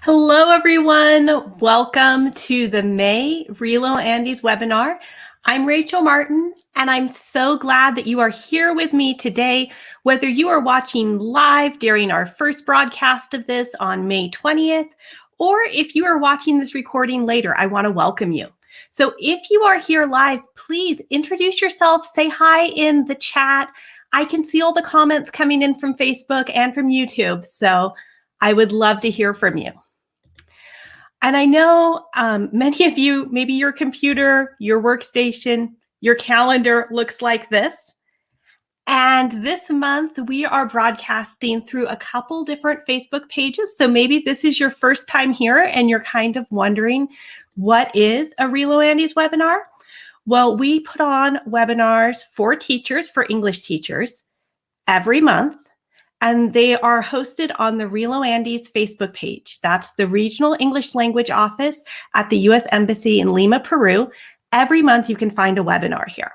Hello, everyone. Welcome to the May RELO Andes webinar. I'm Rachel Martin, and I'm so glad that you are here with me today, whether you are watching live during our first broadcast of this on May 20th, or if you are watching this recording later, I want to welcome you. So if you are here live, please introduce yourself, say hi in the chat. I can see all the comments coming in from Facebook and from YouTube, so I would love to hear from you. And I know many of you, maybe your computer, your workstation, your calendar looks like this. And this month we are broadcasting through a couple different Facebook pages. So maybe this is your first time here and you're kind of wondering, what is a RELO Andes webinar? Well, we put on webinars for teachers, for English teachers, every month. And they are hosted on the RELO Andes Facebook page. That's the Regional English Language Office at the U.S. Embassy in Lima, Peru. Every month you can find a webinar here.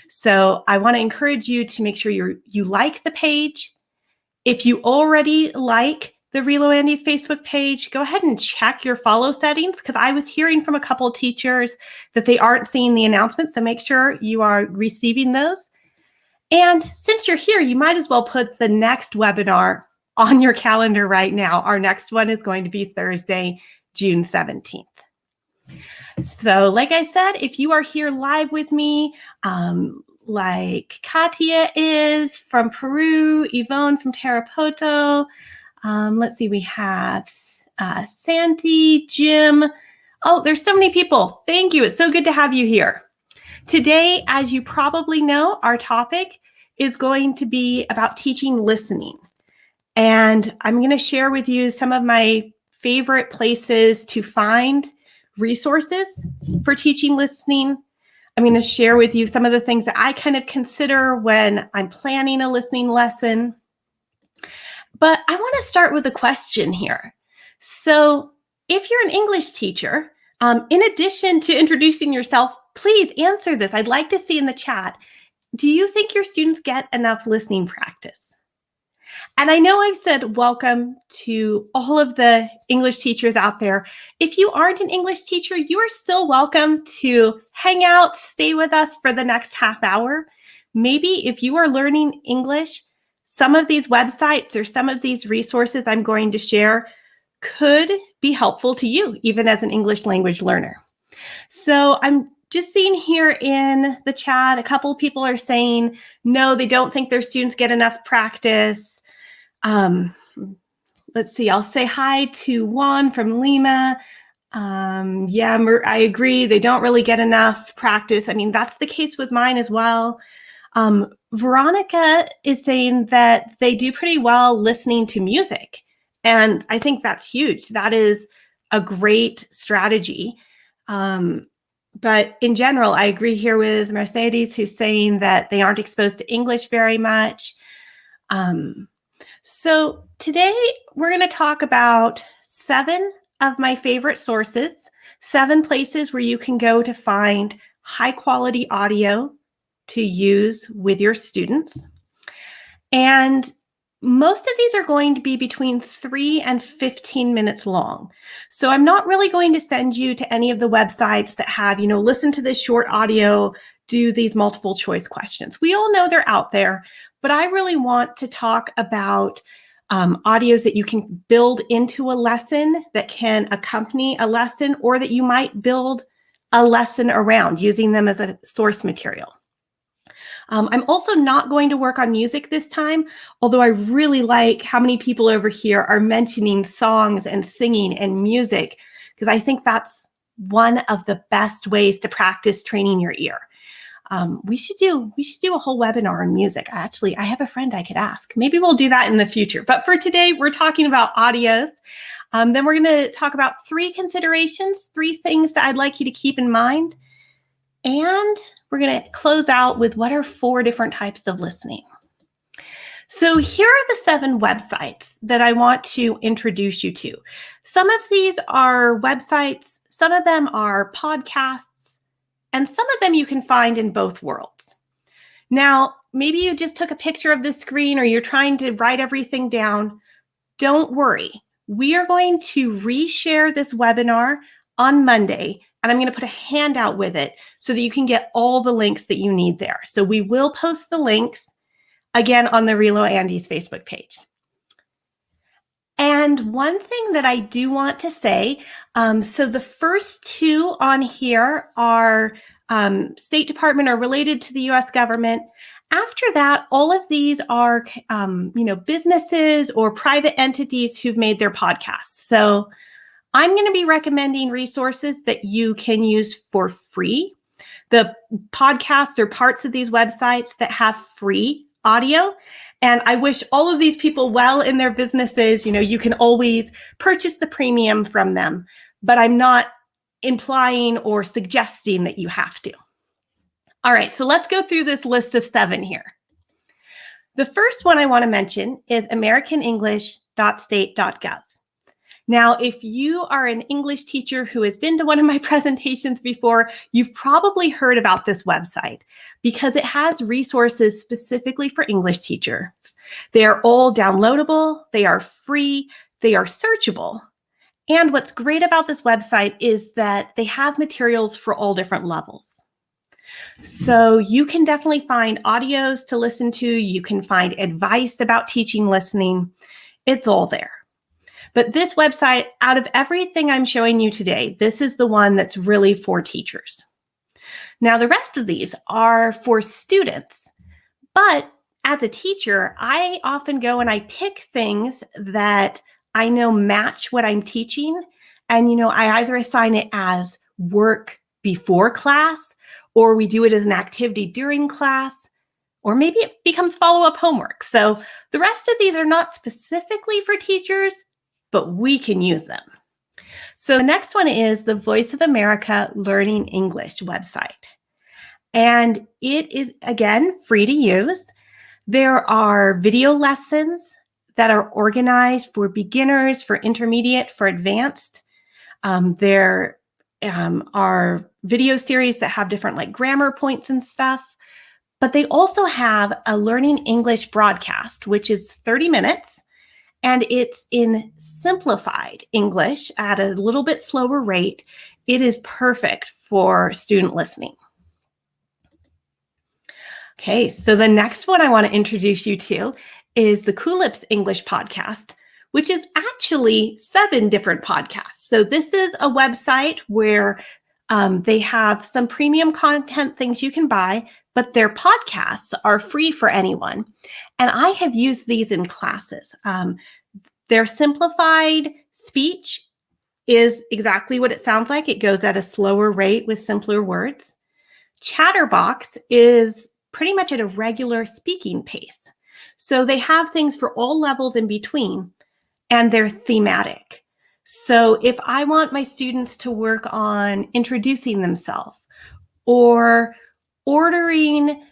So I want to encourage you to make sure you like the page. If you already like the RELO Andes Facebook page, go ahead and check your follow settings, because I was hearing from a couple of teachers that they aren't seeing the announcements. So make sure you are receiving those. And since you're here, you might as well put the next webinar on your calendar right now. Our next one is going to be Thursday, June 17th. So like I said, if you are here live with me, like Katia is from Peru, Yvonne from Tarapoto, let's see, we have Sandy, Jim. Oh, there's so many people. Thank you. It's so good to have you here. Today, as you probably know, our topic is going to be about teaching listening. And I'm going to share with you some of my favorite places to find resources for teaching listening. I'm going to share with you some of the things that I kind of consider when I'm planning a listening lesson. But I want to start with a question here. So if you're an English teacher, in addition to introducing yourself, please answer this. I'd like to see in the chat, do you think your students get enough listening practice? And I know I've said welcome to all of the English teachers out there. If you aren't an English teacher, you are still welcome to hang out, stay with us for the next half hour. Maybe if you are learning English, some of these websites or some of these resources I'm going to share could be helpful to you, even as an English language learner. So I'm just seeing here in the chat, a couple of people are saying, no, they don't think their students get enough practice. Let's see, I'll say hi to Juan from Lima. Yeah, I agree, they don't really get enough practice. I mean, that's the case with mine as well. Veronica is saying that they do pretty well listening to music. And I think that's huge. That is a great strategy. But in general, I agree here with Mercedes, who's saying that they aren't exposed to English very much. So today we're going to talk about 7 of my favorite sources, 7 places where you can go to find high quality audio to use with your students. And most of these are going to be between 3 and 15 minutes long. So I'm not really going to send you to any of the websites that have, listen to this short audio, do these multiple choice questions. We all know they're out there, but I really want to talk about audios that you can build into a lesson that can accompany a lesson, or that you might build a lesson around using them as a source material. I'm also not going to work on music this time, although I really like how many people over here are mentioning songs and singing and music, because I think that's one of the best ways to practice training your ear. We should do a whole webinar on music. Actually, I have a friend I could ask. Maybe we'll do that in the future. But for today, we're talking about audios. Then we're going to talk about 3 considerations, 3 things that I'd like you to keep in mind. And we're going to close out with what are 4 different types of listening. So here are the 7 websites that I want to introduce you to. Some of these are websites, some of them are podcasts, and some of them you can find in both worlds. Now, maybe you just took a picture of the screen or you're trying to write everything down. Don't worry. we are going to reshare this webinar on Monday, and I'm going to put a handout with it so that you can get all the links that you need there. So we will post the links again on the RELO Andes Facebook page. And one thing that I do want to say, so the first two on here are State Department or related to the US government. After that, all of these are, businesses or private entities who've made their podcasts. So I'm going to be recommending resources that you can use for free. The podcasts are parts of these websites that have free audio. And I wish all of these people well in their businesses. You can always purchase the premium from them, but I'm not implying or suggesting that you have to. All right, so let's go through this list of 7 here. The first one I want to mention is americanenglish.state.gov. Now, if you are an English teacher who has been to one of my presentations before, you've probably heard about this website because it has resources specifically for English teachers. They are all downloadable, they are free, they are searchable. And what's great about this website is that they have materials for all different levels. So you can definitely find audios to listen to, you can find advice about teaching listening. It's all there. But this website, out of everything I'm showing you today, this is the one that's really for teachers. Now, the rest of these are for students. But as a teacher, I often go and I pick things that I know match what I'm teaching. And, I either assign it as work before class, or we do it as an activity during class, or maybe it becomes follow-up homework. So the rest of these are not specifically for teachers, but we can use them. So the next one is the Voice of America Learning English website. And it is, again, free to use. There are video lessons that are organized for beginners, for intermediate, for advanced. There are video series that have different grammar points and stuff. But they also have a Learning English broadcast, which is 30 minutes. And it's in simplified English at a little bit slower rate. It is perfect for student listening. Okay, so the next one I want to introduce you to is the Culips English podcast, which is actually 7 different podcasts. So this is a website where they have some premium content things you can buy, but their podcasts are free for anyone. And I have used these in classes. Their Simplified Speech is exactly what it sounds like. It goes at a slower rate with simpler words. Chatterbox is pretty much at a regular speaking pace. So they have things for all levels in between, and they're thematic. So if I want my students to work on introducing themselves or ordering,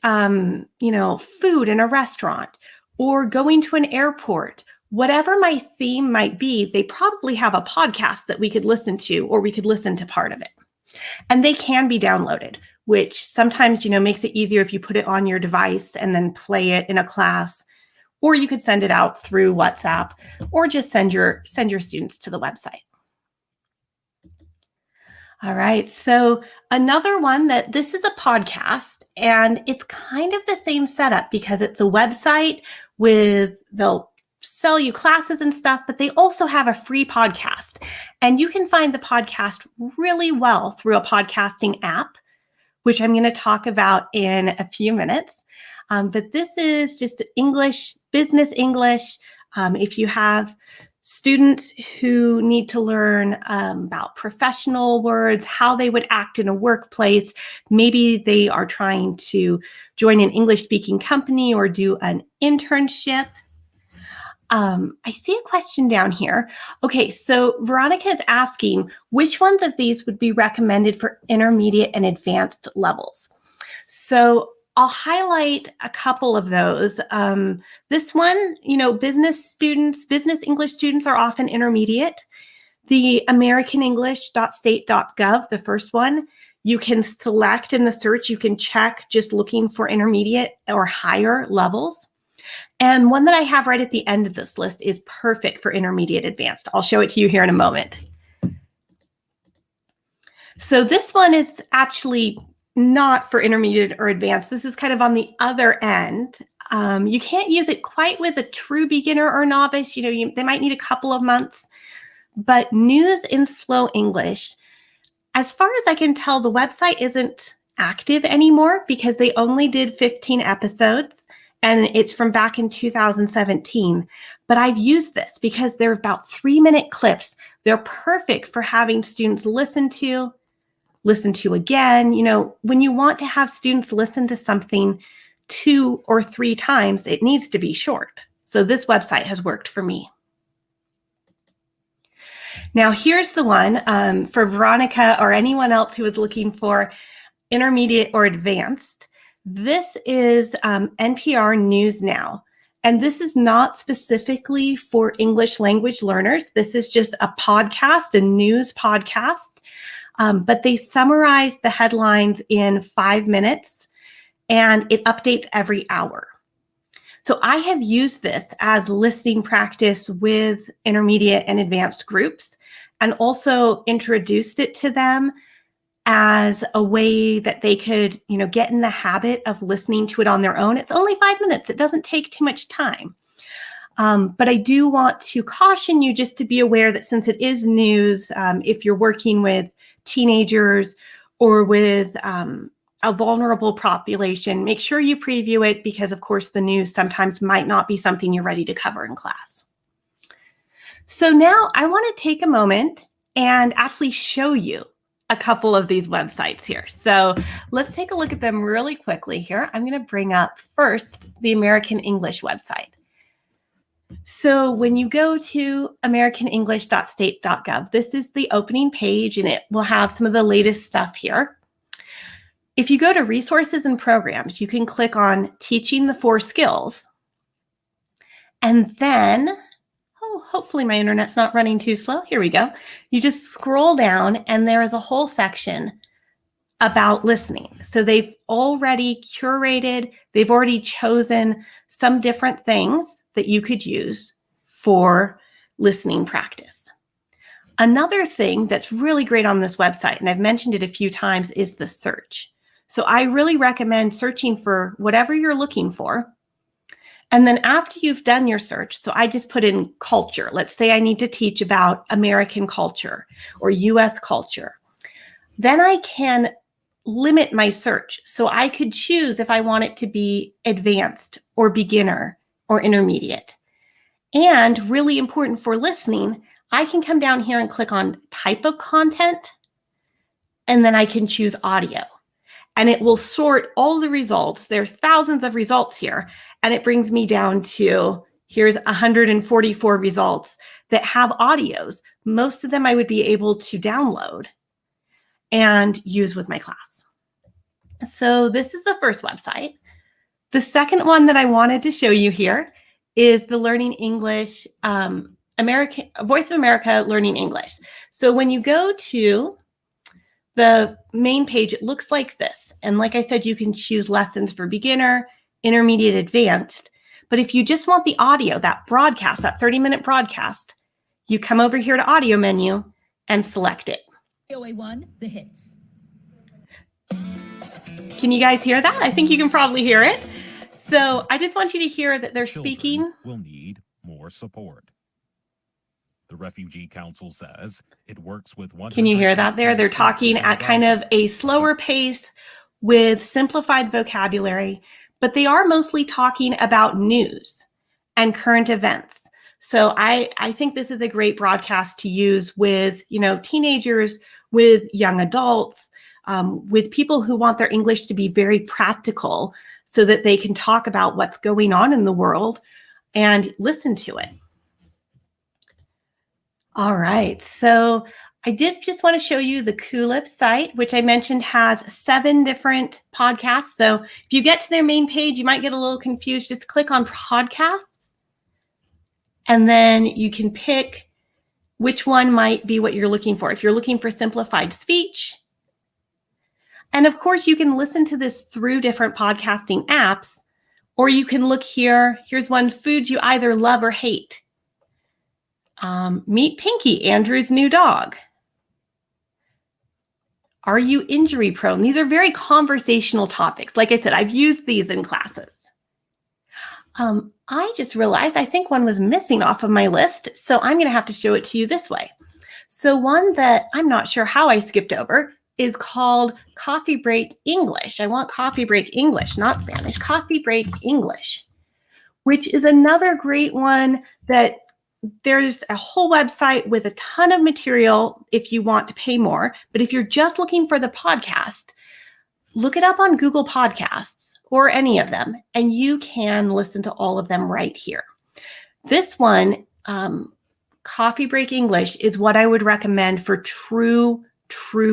food in a restaurant or going to an airport, whatever my theme might be, they probably have a podcast that we could listen to, or we could listen to part of it. And they can be downloaded, which sometimes, makes it easier if you put it on your device and then play it in a class. Or you could send it out through WhatsApp, or just send your students to the website. All right, so another one this is a podcast, and it's kind of the same setup because it's a website they'll sell you classes and stuff, but they also have a free podcast. And you can find the podcast really well through a podcasting app, which I'm going to talk about in a few minutes. But this is just English, business English. If you have students who need to learn about professional words, how they would act in a workplace, maybe they are trying to join an English-speaking company or do an internship. I see a question down here. Okay, so Veronica is asking, which ones of these would be recommended for intermediate and advanced levels? So I'll highlight a couple of those. This one, business English students are often intermediate. The americanenglish.state.gov, the first one, you can select in the search, you can check just looking for intermediate or higher levels. And one that I have right at the end of this list is perfect for intermediate advanced. I'll show it to you here in a moment. So this one is actually not for intermediate or advanced. This is kind of on the other end. You can't use it quite with a true beginner or novice. They might need a couple of months. But News in Slow English, as far as I can tell, the website isn't active anymore because they only did 15 episodes. And it's from back in 2017. But I've used this because they're about 3-minute clips. They're perfect for having students listen to again. When you want to have students listen to something 2 or 3 times, it needs to be short. So this website has worked for me. Now here's the one for Veronica or anyone else who is looking for intermediate or advanced. This is NPR News Now. And this is not specifically for English language learners. This is just a podcast, a news podcast. But they summarize the headlines in 5 minutes, and it updates every hour. So I have used this as listening practice with intermediate and advanced groups, and also introduced it to them as a way that they could, get in the habit of listening to it on their own. It's only 5 minutes. It doesn't take too much time. But I do want to caution you just to be aware that since it is news, if you're working with teenagers or with a vulnerable population, make sure you preview it because, of course, the news sometimes might not be something you're ready to cover in class. So now I want to take a moment and actually show you a couple of these websites here. So let's take a look at them really quickly here. I'm going to bring up first the American English website. So when you go to americanenglish.state.gov, this is the opening page and it will have some of the latest stuff here. If you go to resources and programs, you can click on Teaching the 4 Skills. And then, hopefully my internet's not running too slow. Here we go. You just scroll down and there is a whole section about listening. So they've already curated, they've already chosen some different things that you could use for listening practice. Another thing that's really great on this website, and I've mentioned it a few times, is the search. So I really recommend searching for whatever you're looking for. And then after you've done your search, so I just put in culture. Let's say I need to teach about American culture or US culture. Then I can limit my search. So I could choose if I want it to be advanced or beginner or intermediate. And really important for listening, I can come down here and click on type of content, and then I can choose audio. And it will sort all the results. There's thousands of results here. And it brings me down to, here's 144 results that have audios. Most of them I would be able to download and use with my class. So this is the first website. The second one that I wanted to show you here is the Learning English, Voice of America Learning English. So when you go to the main page, it looks like this. And like I said, you can choose lessons for beginner, intermediate, advanced. But if you just want the audio, that broadcast, that 30-minute broadcast, you come over here to audio menu and select it. VOA1, the hits. Can you guys hear that? I think you can probably hear it. So I just want you to hear that they're speaking. Will need more support. The Refugee Council says it works with one. Can you hear that there? They're talking at kind of a slower pace with simplified vocabulary, but they are mostly talking about news and current events. So I think this is a great broadcast to use with, teenagers, with young adults, with people who want their English to be very practical so that they can talk about what's going on in the world and listen to it. All right, so I did just want to show you the Coolip site, which I mentioned has 7 different podcasts. So if you get to their main page, you might get a little confused. Just click on podcasts, and then you can pick which one might be what you're looking for. If you're looking for simplified speech, and of course, you can listen to this through different podcasting apps, Or you can look here. Here's one, foods you either love or hate. Meet Pinky, Andrew's new dog. Are you injury prone? These are very conversational topics. Like I said, I've used these in classes. I just realized I think one was missing off of my list, so I'm going to have to show it to you this way. So one that I'm not sure how I skipped over is called Coffee Break English. I want Coffee Break English, not Spanish. Coffee Break English, which is another great one that there's a whole website with a ton of material if you want to pay more. But if you're just looking for the podcast, look it up on Google Podcasts or any of them, and you can listen to all of them right here. This one, Coffee Break English, is what I would recommend for true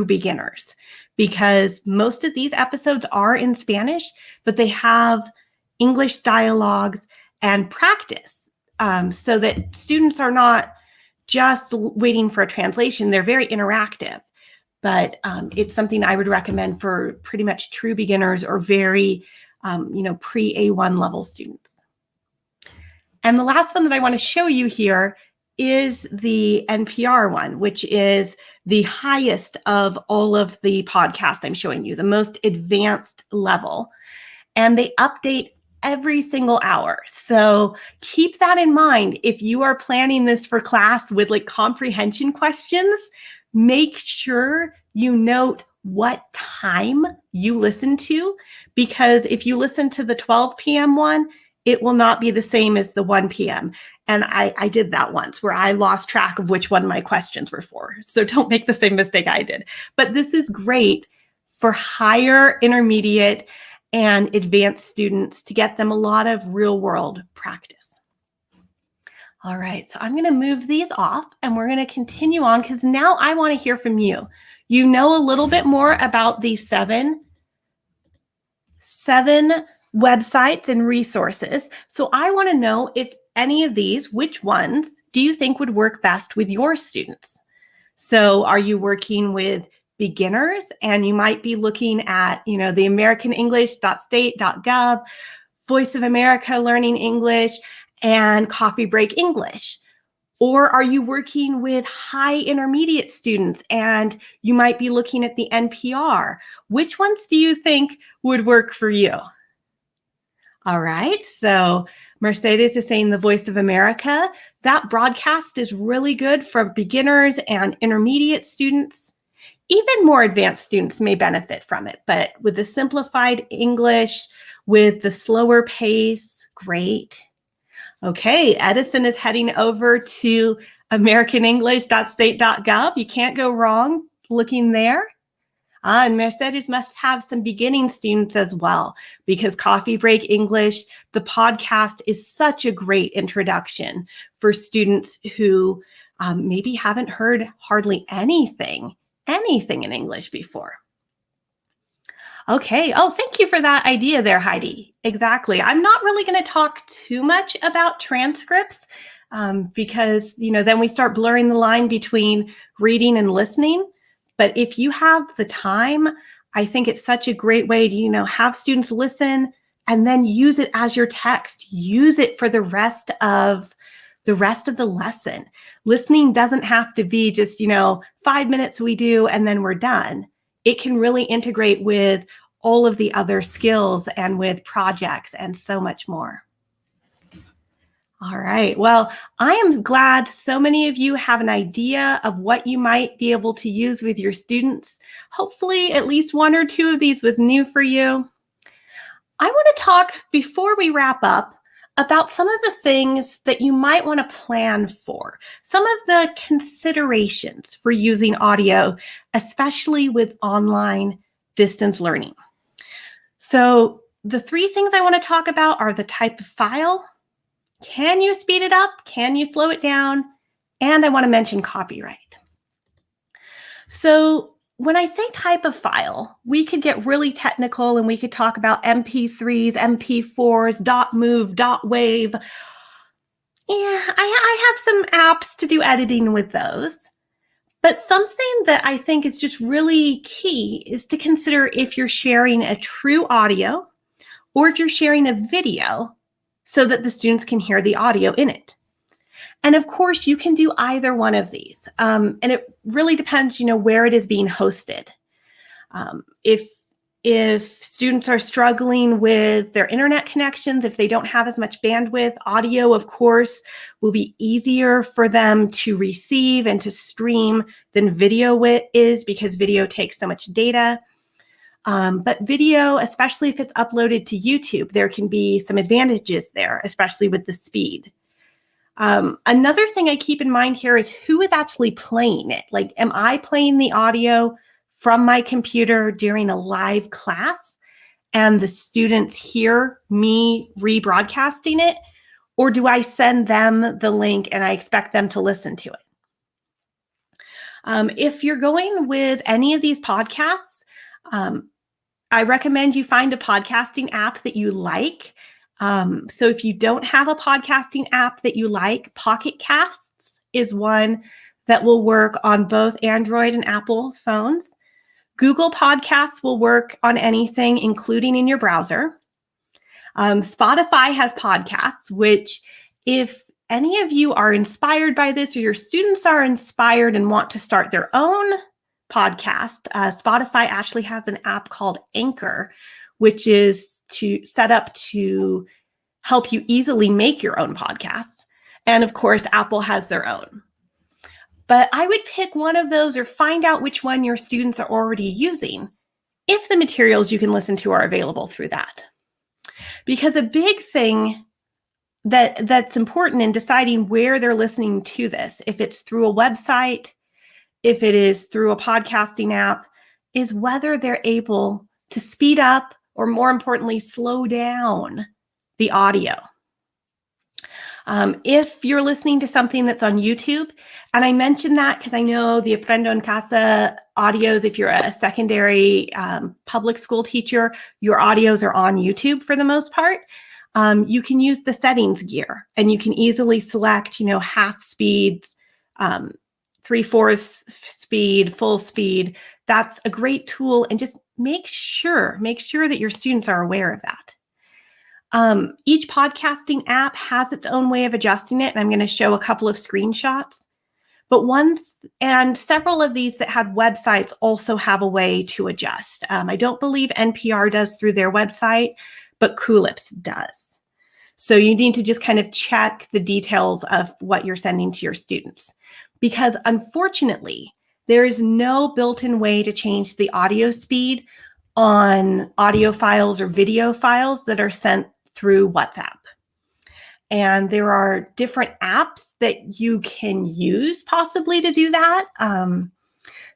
beginners, because most of these episodes are in Spanish, but they have English dialogues and practice. So that students are not just waiting for a translation. They're very interactive, but it's something I would recommend for pretty much true beginners or very, pre-A1 level students. And the last one that I want to show you here is the NPR one, which is the highest of all of the podcasts I'm showing you, the most advanced level. And they update every single hour. So keep that in mind. If you are planning this for class with like comprehension questions, make sure you note what time you listen to, because if you listen to the 12 p.m. one, it will not be the same as the 1 p.m. And I did that once where I lost track of which one my questions were for. So don't make the same mistake I did. But this is great for higher, intermediate, and advanced students to get them a lot of real world practice. All right, so I'm going to move these off and we're going to continue on because now I want to hear from you. You know a little bit more about these seven websites and resources. So I want to know if any of these, which ones do you think would work best with your students? So are you working with beginners, and you might be looking at, the americanenglish.state.gov, Voice of America Learning English, and Coffee Break English? Or are you working with high intermediate students and you might be looking at the NPR? Which ones do you think would work for you? All right, so Mercedes is saying the Voice of America. That broadcast is really good for beginners and intermediate students. Even more advanced students may benefit from it, but with the simplified English, with the slower pace, great. Okay, Edison is heading over to americanenglish.state.gov. You can't go wrong looking there. And Mercedes must have some beginning students as well, because Coffee Break English, the podcast, is such a great introduction for students who maybe haven't heard hardly anything in English before. Okay. Oh, thank you for that idea there, Heidi. Exactly. I'm not really going to talk too much about transcripts because, then we start blurring the line between reading and listening. But if you have the time, I think it's such a great way to, have students listen and then use it as your text. Use it for the rest of the lesson. Listening doesn't have to be just, 5 minutes we do and then we're done. It can really integrate with all of the other skills and with projects and so much more. All right. Well, I am glad so many of you have an idea of what you might be able to use with your students. Hopefully, at least one or two of these was new for you. I want to talk, before we wrap up, about some of the things that you might want to plan for, some of the considerations for using audio, especially with online distance learning. So the three things I want to talk about are the type of file. Can you speed it up? Can you slow it down? And I want to mention copyright. So when I say type of file, we could get really technical and we could talk about MP3s, MP4s, .move, .wave. Yeah, I have some apps to do editing with those. But something that I think is just really key is to consider if you're sharing a true audio or if you're sharing a video so that the students can hear the audio in it. And of course, you can do either one of these. And it really depends, where it is being hosted. If students are struggling with their internet connections, if they don't have as much bandwidth, audio, of course, will be easier for them to receive and to stream than video is, because video takes so much data. But video, especially if it's uploaded to YouTube, there can be some advantages there, especially with the speed. Another thing I keep in mind here is who is actually playing it. Like, am I playing the audio from my computer during a live class and the students hear me rebroadcasting it? Or do I send them the link and I expect them to listen to it? If you're going with any of these podcasts, I recommend you find a podcasting app that you like. So if you don't have a podcasting app that you like, Pocket Casts is one that will work on both Android and Apple phones. Google Podcasts will work on anything, including in your browser. Spotify has podcasts, which if any of you are inspired by this or your students are inspired and want to start their own podcast, Spotify actually has an app called Anchor, which is set up to help you easily make your own podcasts. And of course, Apple has their own. But I would pick one of those or find out which one your students are already using if the materials you can listen to are available through that. Because a big thing that's important in deciding where they're listening to this, if it's through a website, if it is through a podcasting app, is whether they're able to speed up or, more importantly, slow down the audio. If you're listening to something that's on YouTube, and I mention that because I know the Aprendo en Casa audios, if you're a secondary public school teacher, your audios are on YouTube for the most part. You can use the settings gear and you can easily select, half speed, 3/4 speed, full speed. That's a great tool, and just make sure that your students are aware of that. Each podcasting app has its own way of adjusting it, and I'm going to show a couple of screenshots. But and several of these that have websites also have a way to adjust. I don't believe NPR does through their website, but Coolips does. So you need to just kind of check the details of what you're sending to your students, because unfortunately, there is no built-in way to change the audio speed on audio files or video files that are sent through WhatsApp. And there are different apps that you can use possibly to do that.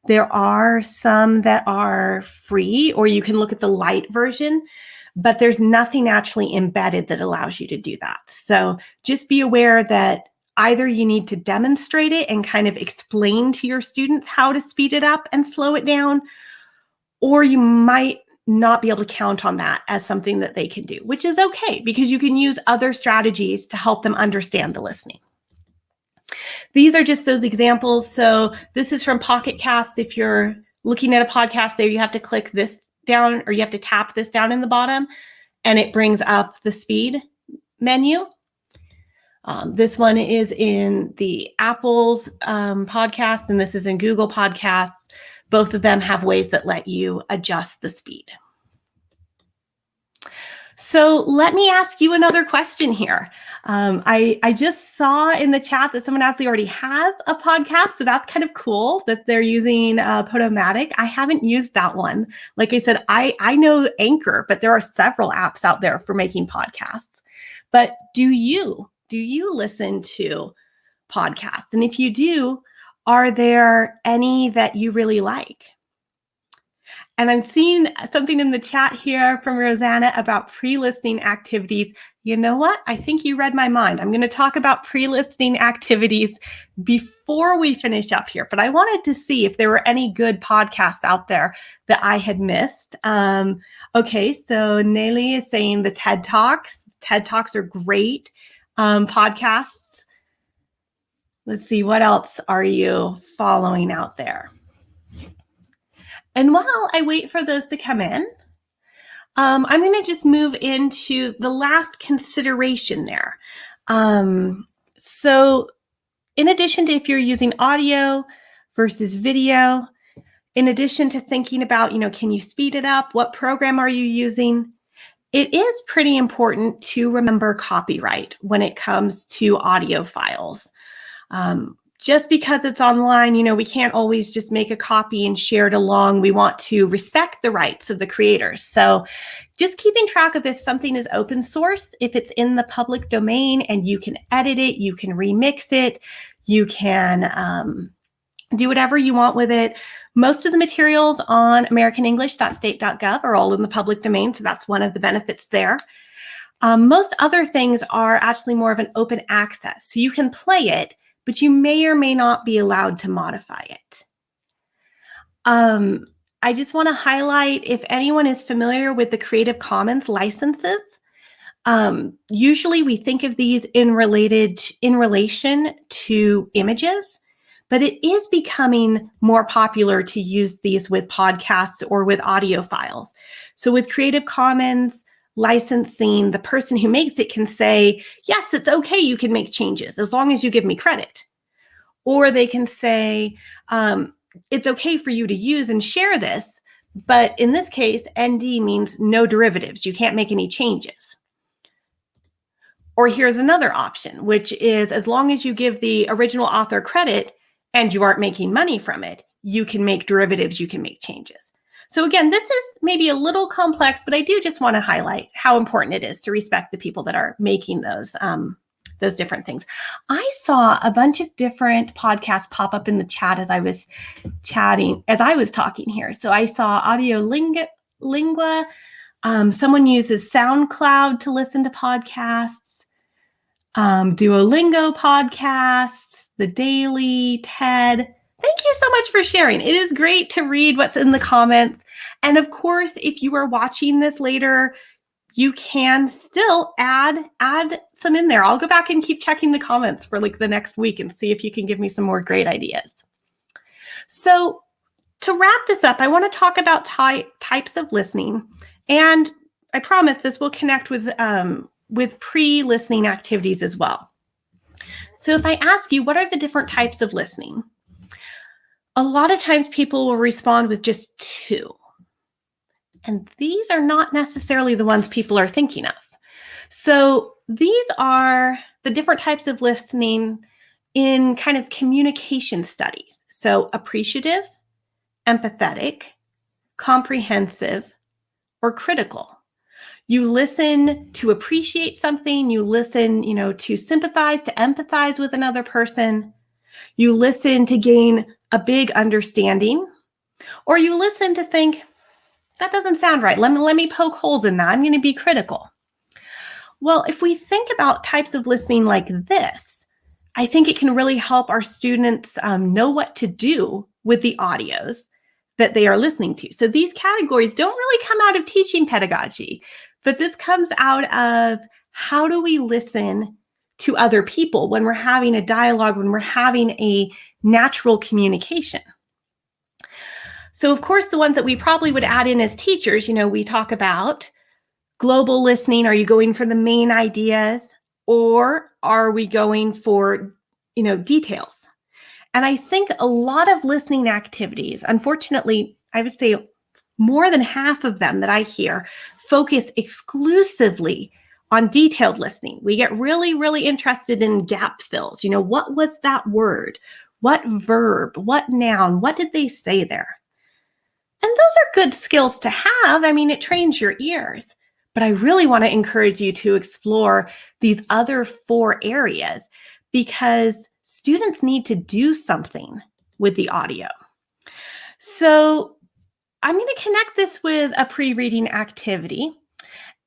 There are some that are free, or you can look at the light version, but there's nothing actually embedded that allows you to do that. So just be aware that either you need to demonstrate it and kind of explain to your students how to speed it up and slow it down, or you might not be able to count on that as something that they can do, which is okay, because you can use other strategies to help them understand the listening. These are just those examples. So this is from Pocket Cast. If you're looking at a podcast there, you have to click this down, or you have to tap this down in the bottom, and it brings up the speed menu. This one is in the Apple's podcast, and this is in Google Podcasts. Both of them have ways that let you adjust the speed. So let me ask you another question here. I just saw in the chat that someone actually already has a podcast, so that's kind of cool that they're using Podomatic. I haven't used that one. Like I said, I know Anchor, but there are several apps out there for making podcasts. But do you listen to podcasts? And if you do, are there any that you really like? And I'm seeing something in the chat here from Rosanna about pre-listening activities. You know what? I think you read my mind. I'm going to talk about pre-listening activities before we finish up here, but I wanted to see if there were any good podcasts out there that I had missed. Okay, so Nelly is saying the TED Talks. TED Talks are great podcasts. Let's see, what else are you following out there? And while I wait for those to come in, I'm going to just move into the last consideration there. So in addition to if you're using audio versus video, in addition to thinking about, can you speed it up? What program are you using? It is pretty important to remember copyright when it comes to audio files. Just because it's online, we can't always just make a copy and share it along. We want to respect the rights of the creators. So just keeping track of if something is open source, if it's in the public domain and you can edit it, you can remix it, you can do whatever you want with it. Most of the materials on americanenglish.state.gov are all in the public domain, so that's one of the benefits there. Most other things are actually more of an open access, so you can play it, but you may or may not be allowed to modify it. I just want to highlight, if anyone is familiar with the Creative Commons licenses, usually we think of these in relation to images, but it is becoming more popular to use these with podcasts or with audio files. So with Creative Commons licensing, the person who makes it can say, yes, it's okay, you can make changes as long as you give me credit. Or they can say, it's okay for you to use and share this, but in this case, ND means no derivatives. You can't make any changes. Or here's another option, which is as long as you give the original author credit and you aren't making money from it, you can make derivatives, you can make changes. So again, this is maybe a little complex, but I do just want to highlight how important it is to respect the people that are making those different things. I saw a bunch of different podcasts pop up in the chat as I was talking here. So I saw Audio Lingua. Someone uses SoundCloud to listen to podcasts. Duolingo podcasts, The Daily, TED. Thank you so much for sharing. It is great to read what's in the comments. And of course, if you are watching this later, you can still add some in there. I'll go back and keep checking the comments for like the next week and see if you can give me some more great ideas. So to wrap this up, I want to talk about types of listening. And I promise this will connect with pre-listening activities as well. So if I ask you, what are the different types of listening? A lot of times people will respond with just two. And these are not necessarily the ones people are thinking of. So these are the different types of listening in kind of communication studies. So appreciative, empathetic, comprehensive, or critical. You listen to appreciate something, you listen, to sympathize, to empathize with another person. You listen to gain a big understanding, or you listen to think, that doesn't sound right. Let me poke holes in that. I'm going to be critical. Well, if we think about types of listening like this, I think it can really help our students know what to do with the audios that they are listening to. So these categories don't really come out of teaching pedagogy, but this comes out of how do we listen to other people when we're having a dialogue, when we're having a natural communication. So of course, the ones that we probably would add in as teachers, we talk about global listening. Are you going for the main ideas, or are we going for, details? And I think a lot of listening activities, unfortunately, I would say more than half of them that I hear focus exclusively on detailed listening. We get really, really interested in gap fills. What was that word? What verb? What noun? What did they say there? And those are good skills to have. I mean, it trains your ears. But I really want to encourage you to explore these other 4 areas because students need to do something with the audio. So I'm going to connect this with a pre-reading activity.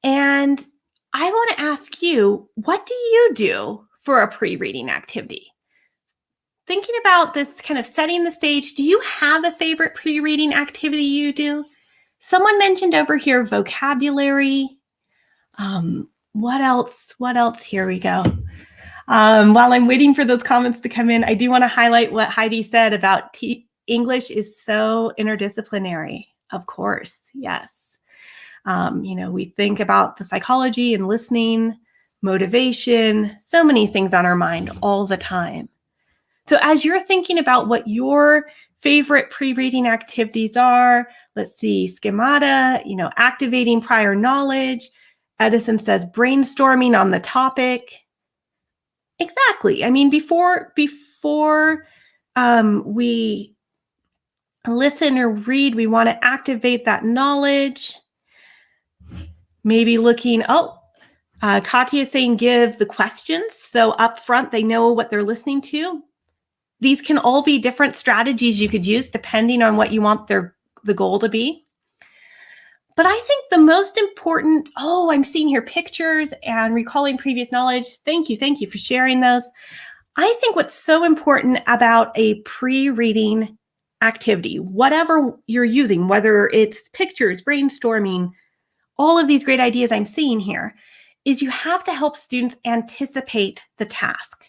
And I want to ask you, what do you do for a pre-reading activity? Thinking about this, kind of setting the stage, do you have a favorite pre-reading activity you do? Someone mentioned over here vocabulary. What else? Here we go. While I'm waiting for those comments to come in, I do want to highlight what Heidi said about English is so interdisciplinary. Of course, yes. We think about the psychology and listening, motivation, so many things on our mind all the time. So as you're thinking about what your favorite pre-reading activities are, let's see, schemata, activating prior knowledge. Edison says brainstorming on the topic. Exactly. I mean, before we listen or read, we want to activate that knowledge. Maybe looking, Katya is saying give the questions. So up front, they know what they're listening to. These can all be different strategies you could use depending on what you want the goal to be. But I think the most important, I'm seeing here pictures and recalling previous knowledge. Thank you for sharing those. I think what's so important about a pre-reading activity, whatever you're using, whether it's pictures, brainstorming, all of these great ideas I'm seeing here, is you have to help students anticipate the task.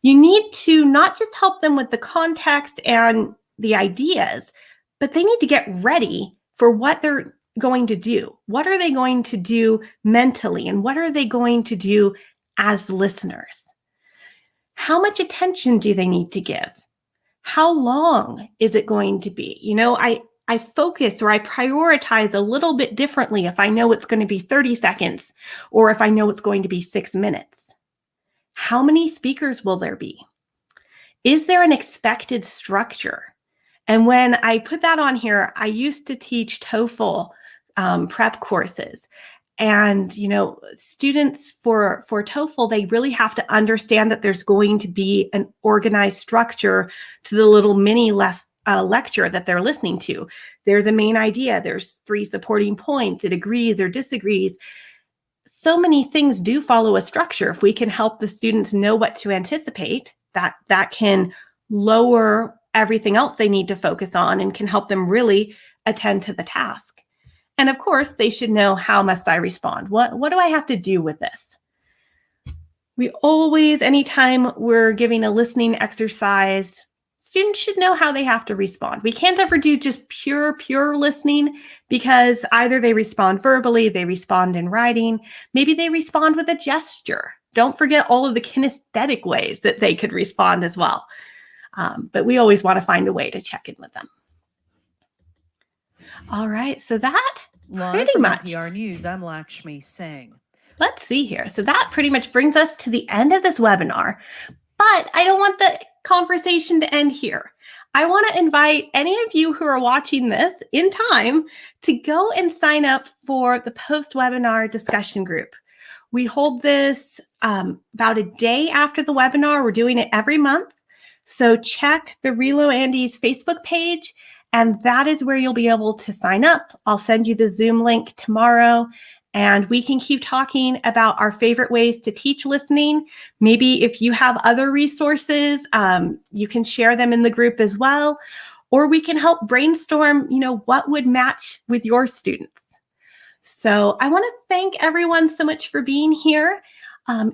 You need to not just help them with the context and the ideas, but they need to get ready for what they're going to do. What are they going to do mentally? And what are they going to do as listeners? How much attention do they need to give? How long is it going to be? I focus or I prioritize a little bit differently if I know it's going to be 30 seconds or if I know it's going to be 6 minutes. How many speakers will there be? Is there an expected structure? And when I put that on here, I used to teach TOEFL prep courses. And, students for TOEFL, they really have to understand that there's going to be an organized structure to the little mini lecture that they're listening to. There's a main idea. There's 3 supporting points. It agrees or disagrees. So many things do follow a structure. If we can help the students know what to anticipate, that can lower everything else they need to focus on and can help them really attend to the task. And of course, they should know, how must I respond? What do I have to do with this? We always, anytime we're giving a listening exercise, students should know how they have to respond. We can't ever do just pure listening, because either they respond verbally, they respond in writing, maybe they respond with a gesture. Don't forget all of the kinesthetic ways that they could respond as well. But we always want to find a way to check in with them. All right, so that pretty much. NPR News, I'm Lakshmi Singh. Let's see here. So that pretty much brings us to the end of this webinar. But I don't want the conversation to end here. I want to invite any of you who are watching this in time to go and sign up for the post-webinar discussion group. We hold this about a day after the webinar. We're doing it every month. So check the RELO Andy's Facebook page, and that is where you'll be able to sign up. I'll send you the Zoom link tomorrow, and we can keep talking about our favorite ways to teach listening. Maybe if you have other resources, you can share them in the group as well, or we can help brainstorm, what would match with your students. So I want to thank everyone so much for being here.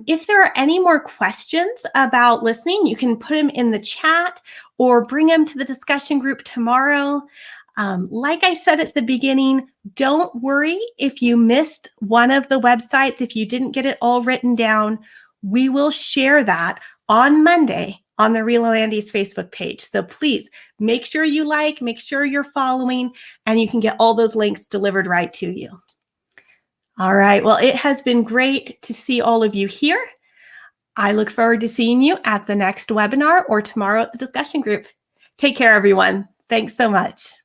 If there are any more questions about listening, you can put them in the chat or bring them to the discussion group tomorrow. Like I said at the beginning, don't worry if you missed one of the websites, if you didn't get it all written down. We will share that on Monday on the RELO Andy's Facebook page. So please make sure you make sure you're following, and you can get all those links delivered right to you. All right, well, it has been great to see all of you here. I look forward to seeing you at the next webinar or tomorrow at the discussion group. Take care, everyone. Thanks so much.